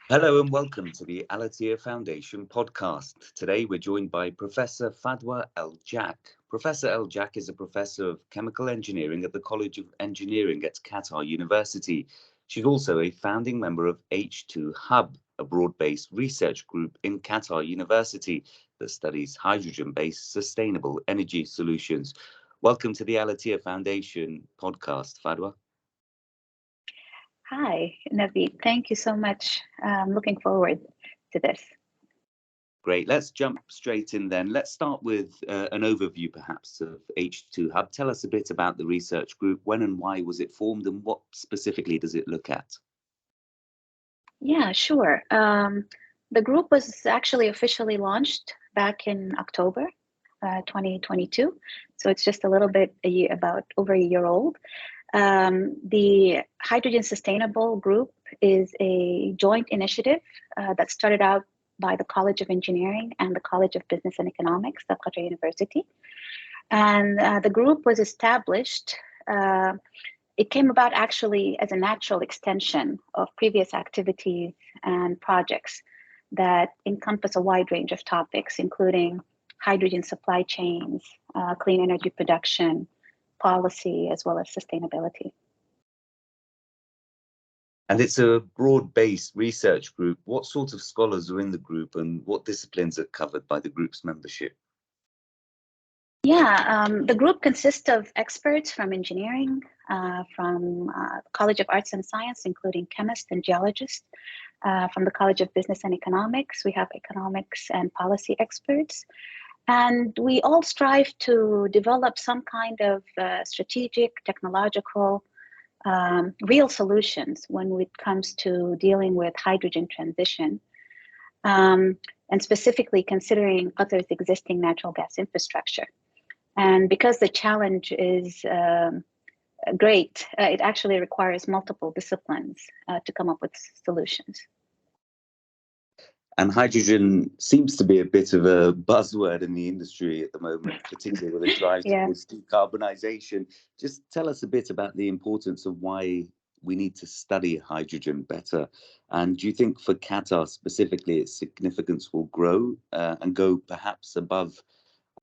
Hello and welcome to the Al-Attiyah Foundation podcast. Today we're joined by Professor Fadwa Eljack. Professor Eljack is a professor of chemical engineering at the College of Engineering at Qatar University. She's also a founding member of H2 Hub, a broad-based research group in Qatar University that studies hydrogen-based sustainable energy solutions. Welcome to the Al-Attiyah Foundation podcast, Fadwa. Hi, Naveed. Thank you so much. I'm looking forward to this. Great. Let's jump straight in then. Let's start with an overview, perhaps, of H2 Hub. Tell us a bit about the research group. When and why was it formed, and what specifically does it look at? Yeah, sure. The group was actually officially launched back in October 2022. So it's just a little bit, about over a year old. The Hydrogen Sustainable Group is a joint initiative that started out by the College of Engineering and the College of Business and Economics at Qatar University. And the group was established, it came about actually as a natural extension of previous activities and projects that encompass a wide range of topics, including hydrogen supply chains, clean energy production, policy, as well as sustainability. And it's a broad-based research group. What sort of scholars are in the group, and what disciplines are covered by the group's membership? Yeah, the group consists of experts from engineering, from College of Arts and Science, including chemists and geologists. From the College of Business and Economics, we have economics and policy experts. And we all strive to develop some kind of strategic, technological, real solutions when it comes to dealing with hydrogen transition, and specifically considering Qatar's existing natural gas infrastructure. And because the challenge is great, it actually requires multiple disciplines to come up with solutions. And hydrogen seems to be a bit of a buzzword in the industry at the moment, particularly with a drive towards decarbonisation. Just tell us a bit about the importance of why we need to study hydrogen better. And do you think for Qatar specifically, its significance will grow and go perhaps above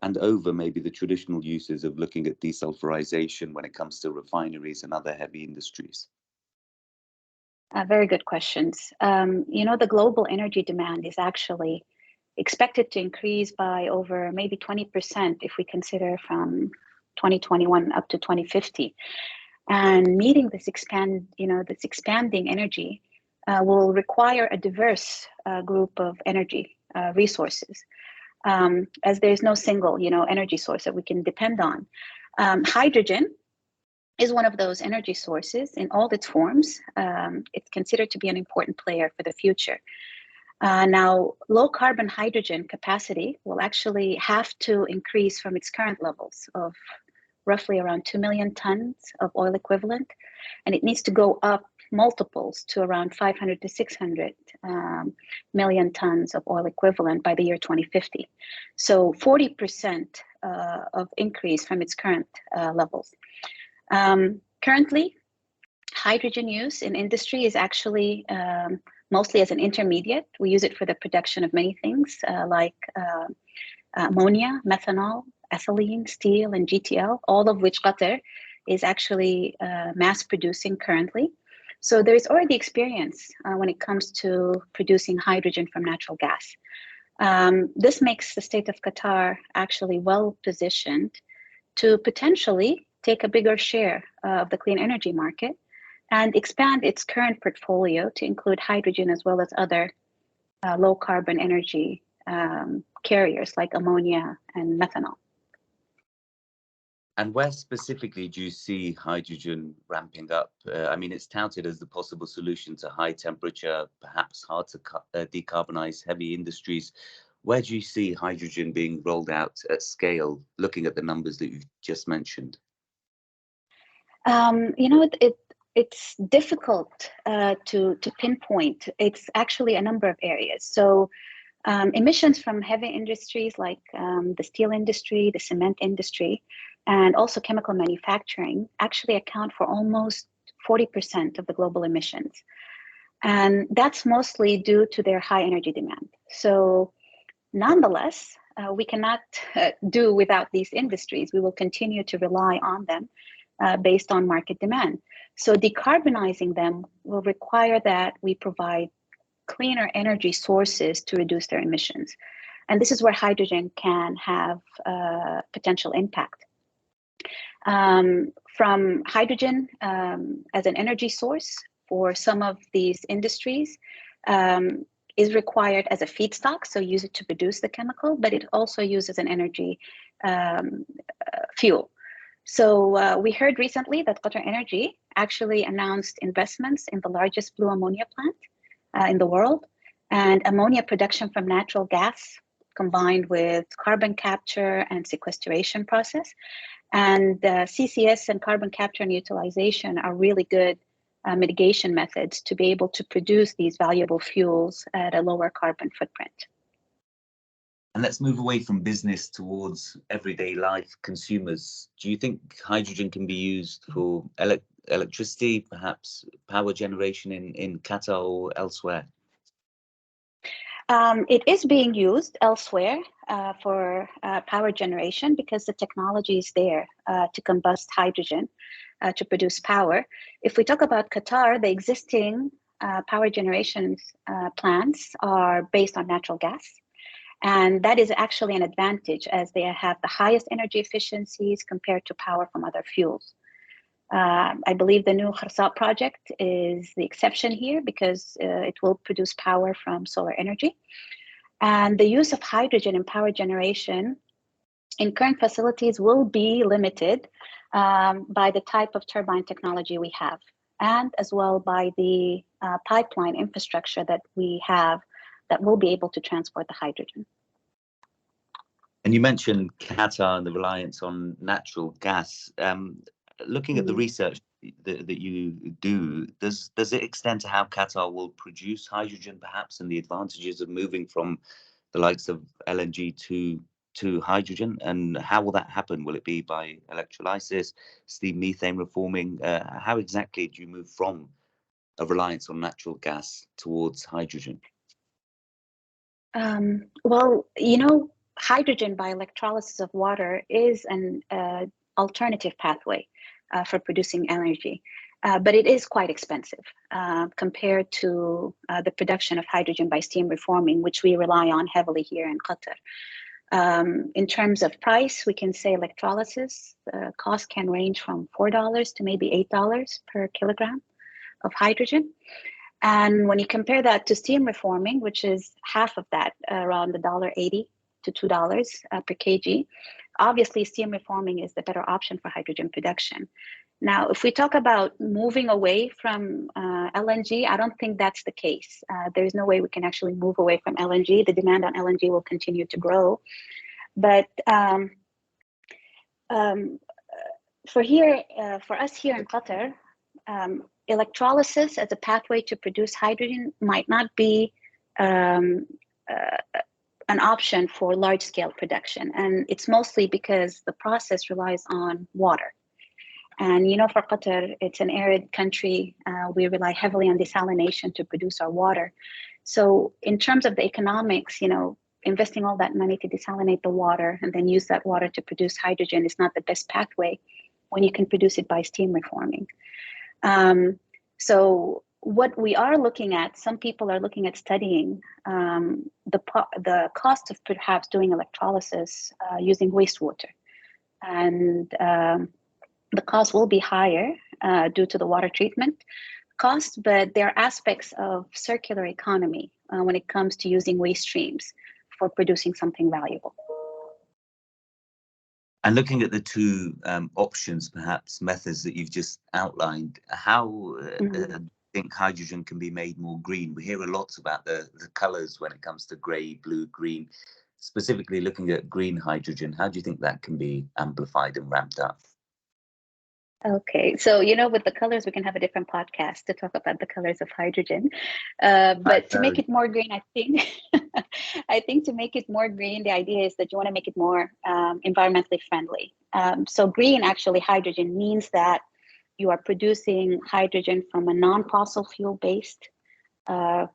and over maybe the traditional uses of looking at desulphurisation when it comes to refineries and other heavy industries? Very good questions. The global energy demand is actually expected to increase by over maybe 20% if we consider from 2021 up to 2050. And meeting this expanding energy will require a diverse group of energy resources, as there's no single, energy source that we can depend on. Hydrogen is one of those energy sources in all its forms. It's considered to be an important player for the future. Now, low carbon hydrogen capacity will actually have to increase from its current levels of roughly around 2 million tons of oil equivalent, and it needs to go up multiples to around 500 to 600 million tons of oil equivalent by the year 2050. So 40% of increase from its current levels. Currently, hydrogen use in industry is actually mostly as an intermediate. We use it for the production of many things like ammonia, methanol, ethylene, steel, and GTL, all of which Qatar is actually mass producing currently. So there's already experience when it comes to producing hydrogen from natural gas. This makes the state of Qatar actually well positioned to potentially take a bigger share of the clean energy market and expand its current portfolio to include hydrogen as well as other low carbon energy carriers like ammonia and methanol. And where specifically do you see hydrogen ramping up? It's touted as the possible solution to high temperature, perhaps hard to decarbonize heavy industries. Where do you see hydrogen being rolled out at scale, looking at the numbers that you've just mentioned? It's difficult to pinpoint. It's actually a number of areas. So emissions from heavy industries like the steel industry, the cement industry, and also chemical manufacturing actually account for almost 40% of the global emissions. And that's mostly due to their high energy demand. So nonetheless, we cannot do without these industries. We will continue to rely on them based on market demand. So decarbonizing them will require that we provide cleaner energy sources to reduce their emissions. And this is where hydrogen can have potential impact. From hydrogen as an energy source for some of these industries is required as a feedstock, so use it to produce the chemical, but it also uses an energy fuel. So we heard recently that Qatar Energy actually announced investments in the largest blue ammonia plant in the world, and ammonia production from natural gas combined with carbon capture and sequestration process. And CCS and carbon capture and utilization are really good mitigation methods to be able to produce these valuable fuels at a lower carbon footprint. And let's move away from business towards everyday life consumers. Do you think hydrogen can be used for electricity, perhaps power generation in Qatar or elsewhere? It is being used elsewhere for power generation because the technology is there to combust hydrogen to produce power. If we talk about Qatar, the existing power generation plants are based on natural gas. And that is actually an advantage as they have the highest energy efficiencies compared to power from other fuels. I believe the new Kharsat project is the exception here because it will produce power from solar energy. And the use of hydrogen in power generation in current facilities will be limited by the type of turbine technology we have, and as well by the pipeline infrastructure that we have that will be able to transport the hydrogen. And you mentioned Qatar and the reliance on natural gas. Looking at the research that you do, does it extend to how Qatar will produce hydrogen, perhaps, and the advantages of moving from the likes of LNG to hydrogen? And how will that happen? Will it be by electrolysis, steam methane reforming? How exactly do you move from a reliance on natural gas towards hydrogen? Well, hydrogen by electrolysis of water is an alternative pathway for producing energy, but it is quite expensive compared to the production of hydrogen by steam reforming, which we rely on heavily here in Qatar. In terms of price, we can say electrolysis cost can range from $4 to maybe $8 per kilogram of hydrogen. And when you compare that to steam reforming, which is half of that, around $1.80 to $2 per kg, obviously steam reforming is the better option for hydrogen production. Now, if we talk about moving away from LNG, I don't think that's the case. There's no way we can actually move away from LNG. The demand on LNG will continue to grow. But for us here in Qatar, electrolysis as a pathway to produce hydrogen might not be an option for large-scale production. And it's mostly because the process relies on water. And for Qatar, it's an arid country. We rely heavily on desalination to produce our water. So in terms of the economics, investing all that money to desalinate the water and then use that water to produce hydrogen is not the best pathway when you can produce it by steam reforming. So what we are looking at, some people are looking at studying the cost of perhaps doing electrolysis using wastewater. And the cost will be higher due to the water treatment cost, but there are aspects of circular economy when it comes to using waste streams for producing something valuable. And looking at the two options, perhaps methods that you've just outlined, how do you think hydrogen can be made more green? We hear a lot about the colours when it comes to grey, blue, green. Specifically looking at green hydrogen, how do you think that can be amplified and ramped up? Okay, so with the colors, we can have a different podcast to talk about the colors of hydrogen. But to make it more green, I think to make it more green, the idea is that you want to make it more environmentally friendly. So green, actually, hydrogen means that you are producing hydrogen from a non-fossil fuel-based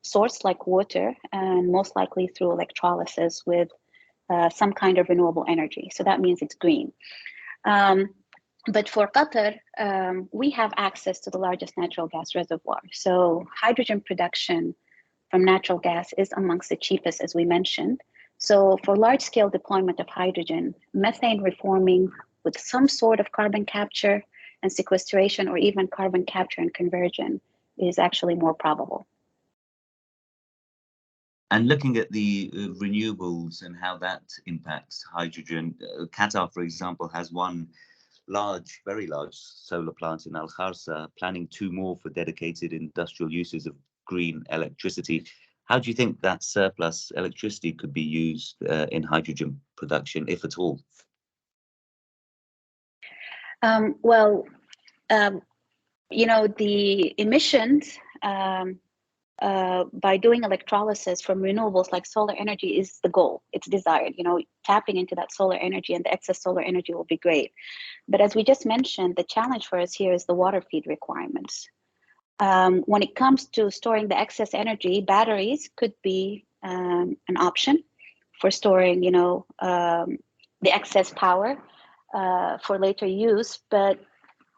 source like water, and most likely through electrolysis with some kind of renewable energy. So that means it's green. But for Qatar, we have access to the largest natural gas reservoir. So hydrogen production from natural gas is amongst the cheapest, as we mentioned. So for large-scale deployment of hydrogen, methane reforming with some sort of carbon capture and sequestration, or even carbon capture and conversion, is actually more probable. And looking at the renewables and how that impacts hydrogen, Qatar, for example, has one large, very large solar plant in Al-Kharsa, planning 2 more for dedicated industrial uses of green electricity. How do you think that surplus electricity could be used in hydrogen production, if at all? The emissions by doing electrolysis from renewables like solar energy is the goal. It's desired. Tapping into that solar energy and the excess solar energy will be great. But as we just mentioned, the challenge for us here is the water feed requirements. When it comes to storing the excess energy, batteries could be an option for storing, the excess power for later use, but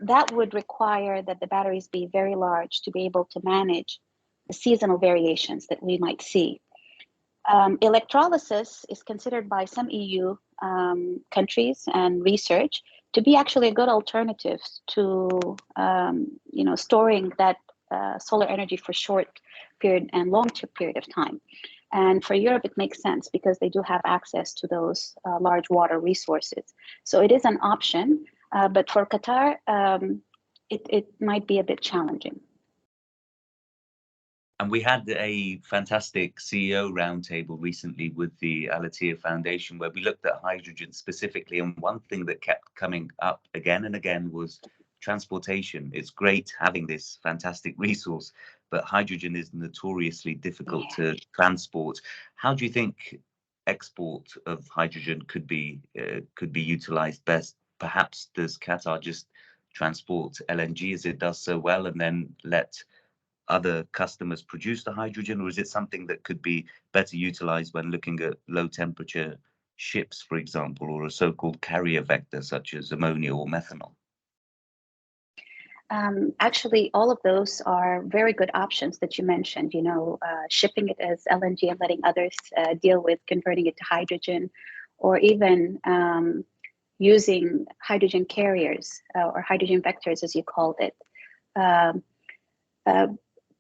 that would require that the batteries be very large to be able to manage the seasonal variations that we might see. Electrolysis is considered by some EU countries and research to be actually a good alternative to storing that solar energy for short period and long period of time. And for Europe, it makes sense because they do have access to those large water resources. So it is an option, but for Qatar, it might be a bit challenging. And we had a fantastic CEO roundtable recently with the Al-Attiyah Foundation, where we looked at hydrogen specifically. And one thing that kept coming up again and again was transportation. It's great having this fantastic resource, but hydrogen is notoriously difficult to transport. How do you think export of hydrogen could be utilized best? Perhaps does Qatar just transport LNG as it does so well and then let other customers produce the hydrogen, or is it something that could be better utilized when looking at low temperature ships, for example, or a so-called carrier vector such as ammonia or methanol? Actually, all of those are very good options that you mentioned, shipping it as LNG and letting others deal with converting it to hydrogen, or even using hydrogen carriers or hydrogen vectors, as you called it.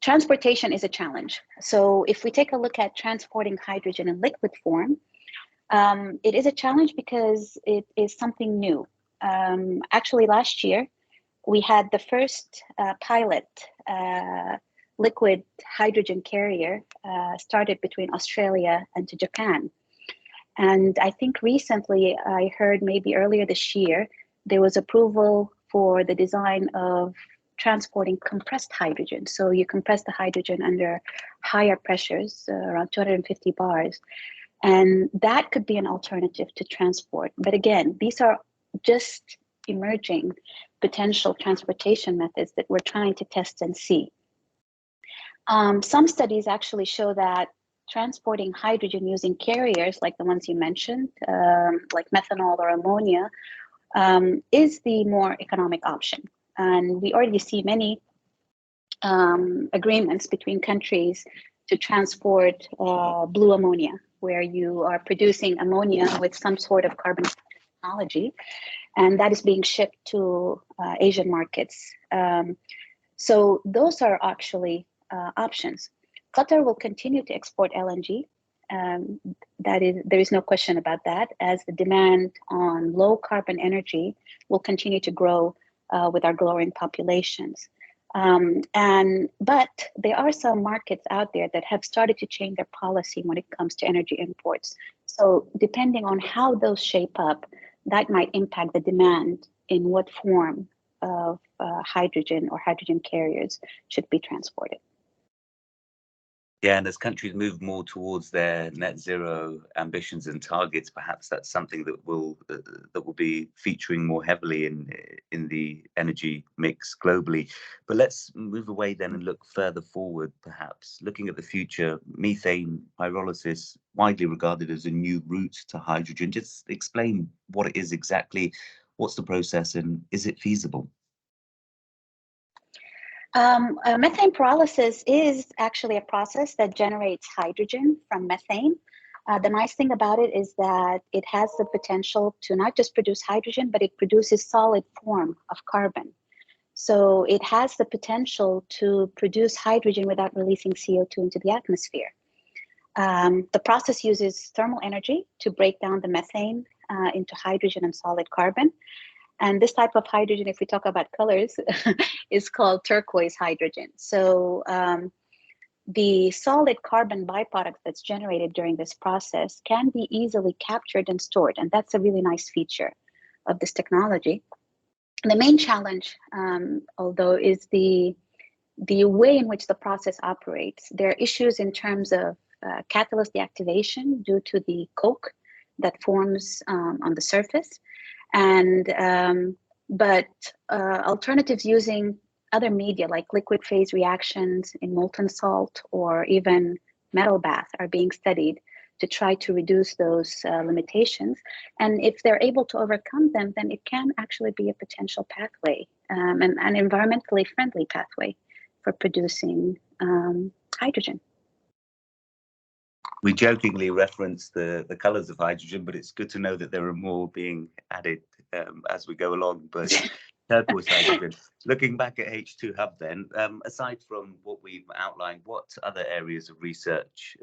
Transportation is a challenge. So if we take a look at transporting hydrogen in liquid form, it is a challenge because it is something new. Actually, last year, we had the first pilot liquid hydrogen carrier started between Australia and to Japan. And I think recently, I heard maybe earlier this year, there was approval for the design of transporting compressed hydrogen. So you compress the hydrogen under higher pressures, around 250 bars, and that could be an alternative to transport. But again, these are just emerging potential transportation methods that we're trying to test and see. Some studies actually show that transporting hydrogen using carriers like the ones you mentioned, like methanol or ammonia, is the more economic option. And we already see many agreements between countries to transport blue ammonia, where you are producing ammonia with some sort of carbon technology, and that is being shipped to Asian markets. So those are actually options. Qatar will continue to export LNG. There is no question about that, as the demand on low carbon energy will continue to grow with our growing populations. But there are some markets out there that have started to change their policy when it comes to energy imports. So depending on how those shape up, that might impact the demand in what form of hydrogen or hydrogen carriers should be transported. Yeah, and as countries move more towards their net zero ambitions and targets, perhaps that's something that will be featuring more heavily in the energy mix globally. But let's move away then and look further forward, perhaps looking at the future. Methane pyrolysis, widely regarded as a new route to hydrogen. Just explain what it is exactly. What's the process, and is it feasible? Methane pyrolysis is actually a process that generates hydrogen from methane. The nice thing about it is that it has the potential to not just produce hydrogen, but it produces solid form of carbon. So it has the potential to produce hydrogen without releasing CO2 into the atmosphere. The process uses thermal energy to break down the methane into hydrogen and solid carbon. And this type of hydrogen, if we talk about colors, is called turquoise hydrogen. So the solid carbon byproduct that's generated during this process can be easily captured and stored. And that's a really nice feature of this technology. The main challenge, although, is the way in which the process operates. There are issues in terms of catalyst deactivation due to the coke that forms on the surface. But alternatives using other media like liquid phase reactions in molten salt or even metal bath are being studied to try to reduce those limitations. And if they're able to overcome them, then it can actually be a potential pathway, and an environmentally friendly pathway for producing hydrogen. We jokingly reference the colors of hydrogen, but it's good to know that there are more being added as we go along. But turquoise hydrogen. Looking back at H2 Hub then, aside from what we've outlined, what other areas of research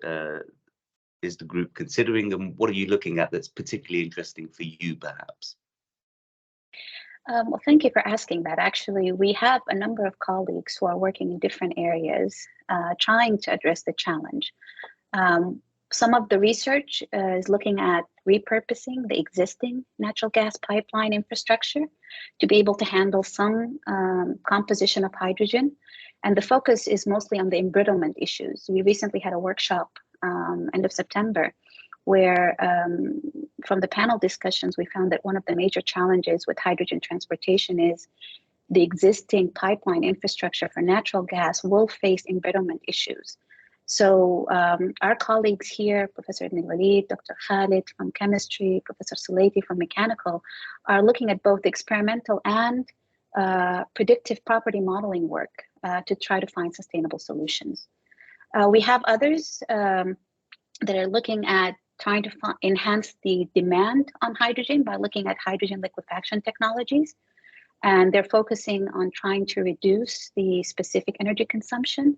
is the group considering, and what are you looking at that's particularly interesting for you, perhaps? Well, thank you for asking that. Actually, we have a number of colleagues who are working in different areas trying to address the challenge. Some of the research is looking at repurposing the existing natural gas pipeline infrastructure to be able to handle some composition of hydrogen. And the focus is mostly on the embrittlement issues. We recently had a workshop end of September where from the panel discussions, we found that one of the major challenges with hydrogen transportation is the existing pipeline infrastructure for natural gas will face embrittlement issues. So our colleagues here, Professor Ibn Walid, Dr. Khalid from chemistry, Professor Salati from mechanical, are looking at both experimental and predictive property modeling work to try to find sustainable solutions. We have others that are looking at trying to enhance the demand on hydrogen by looking at hydrogen liquefaction technologies. And they're focusing on trying to reduce the specific energy consumption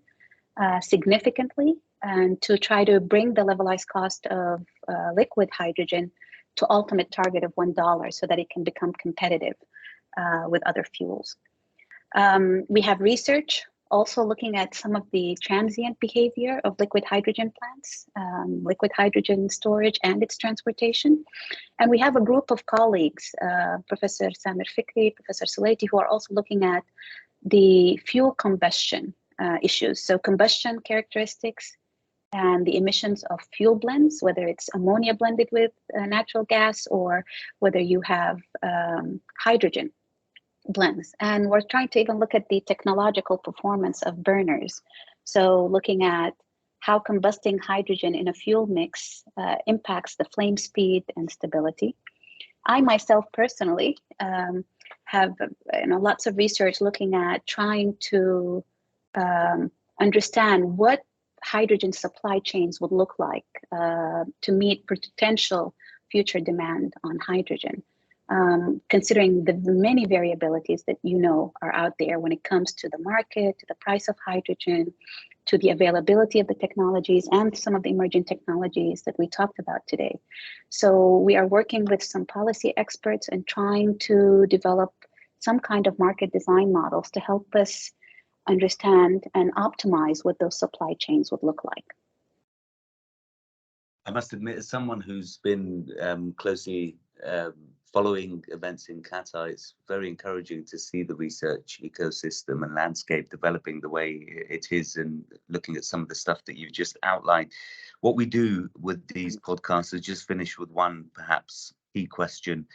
significantly and to try to bring the levelized cost of liquid hydrogen to ultimate target of $1 so that it can become competitive with other fuels. We have research also looking at some of the transient behavior of liquid hydrogen plants, liquid hydrogen storage and its transportation. And we have a group of colleagues, Professor Samir Fikri, Professor Salati, who are also looking at the fuel combustion issues. So combustion characteristics and the emissions of fuel blends, whether it's ammonia blended with natural gas or whether you have hydrogen blends. And we're trying to even look at the technological performance of burners. So looking at how combusting hydrogen in a fuel mix impacts the flame speed and stability. I myself personally have lots of research looking at trying to understand what hydrogen supply chains would look like to meet potential future demand on hydrogen. Considering the many variabilities that are out there when it comes to the market, to the price of hydrogen, to the availability of the technologies and some of the emerging technologies that we talked about today. So we are working with some policy experts and trying to develop some kind of market design models to help us understand and optimize what those supply chains would look like. I must admit, as someone who's been closely following events in Qatar, it's very encouraging to see the research ecosystem and landscape developing the way it is, and looking at some of the stuff that you've just outlined. What we do with these podcasts is just finish with one perhaps key question.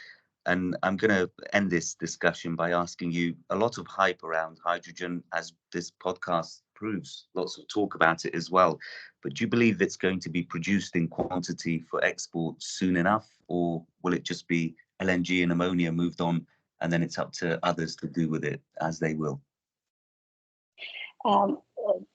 And I'm going to end this discussion by asking you, a lot of hype around hydrogen, as this podcast proves, lots of talk about it as well. But do you believe it's going to be produced in quantity for export soon enough, or will it just be LNG and ammonia moved on, and then it's up to others to do with it as they will?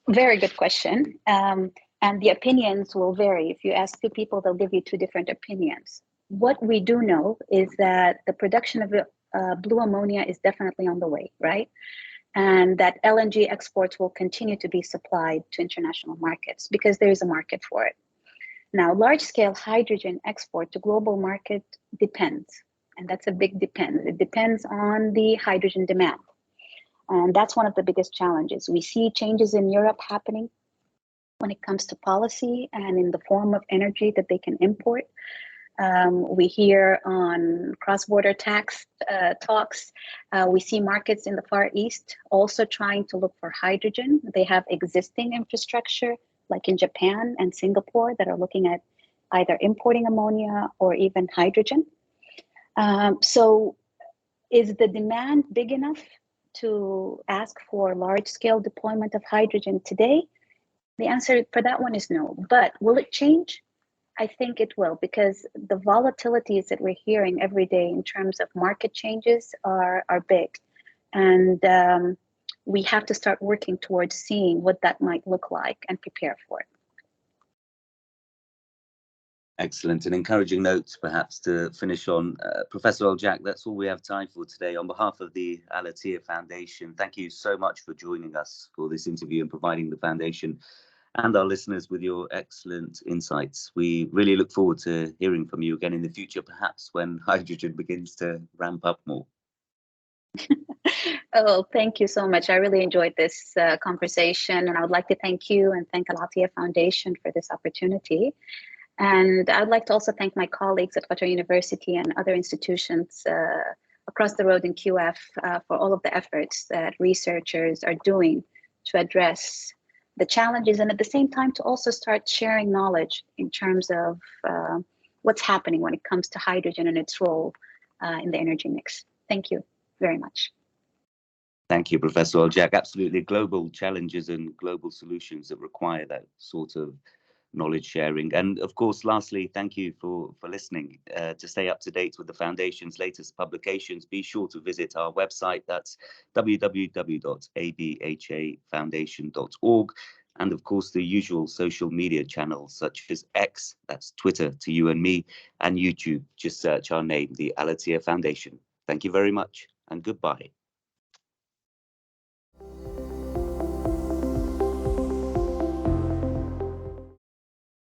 Very good question. And the opinions will vary. If you ask two people, they'll give you two different opinions. What we do know is that the production of blue ammonia is definitely on the way, right? And that LNG exports will continue to be supplied to international markets because there is a market for it. Now, large-scale hydrogen export to global market depends, and that's a big depend. It depends on the hydrogen demand. And that's one of the biggest challenges. We see changes in Europe happening when it comes to policy and in the form of energy that they can import. We hear on cross-border tax talks. We see markets in the Far East also trying to look for hydrogen. They have existing infrastructure, like in Japan and Singapore, that are looking at either importing ammonia or even hydrogen. So is the demand big enough to ask for large-scale deployment of hydrogen today? The answer for that one is no. But will it change? I think it will, because the volatilities that we're hearing every day in terms of market changes are big. And we have to start working towards seeing what that might look like and prepare for it. Excellent. An encouraging note, perhaps, to finish on. Professor Eljack, that's all we have time for today. On behalf of the Al-Attiyah Foundation, thank you so much for joining us for this interview and providing the foundation and our listeners with your excellent insights. We really look forward to hearing from you again in the future, perhaps when hydrogen begins to ramp up more. Oh, thank you so much. I really enjoyed this conversation, and I would like to thank you and thank Al-Attiyah Foundation for this opportunity. And I'd like to also thank my colleagues at Qatar University and other institutions across the road in QF for all of the efforts that researchers are doing to address the challenges, and at the same time to also start sharing knowledge in terms of what's happening when it comes to hydrogen and its role in the energy mix. Thank you very much. Thank you, Professor Eljack. Absolutely, global challenges and global solutions that require that sort of knowledge sharing. And of course, lastly, thank you for listening. To stay up to date with the Foundation's latest publications, be sure to visit our website. That's www.abhafoundation.org. And of course, the usual social media channels such as X, that's Twitter to you and me, and YouTube. Just search our name, the Al-Attiyah Foundation. Thank you very much and goodbye.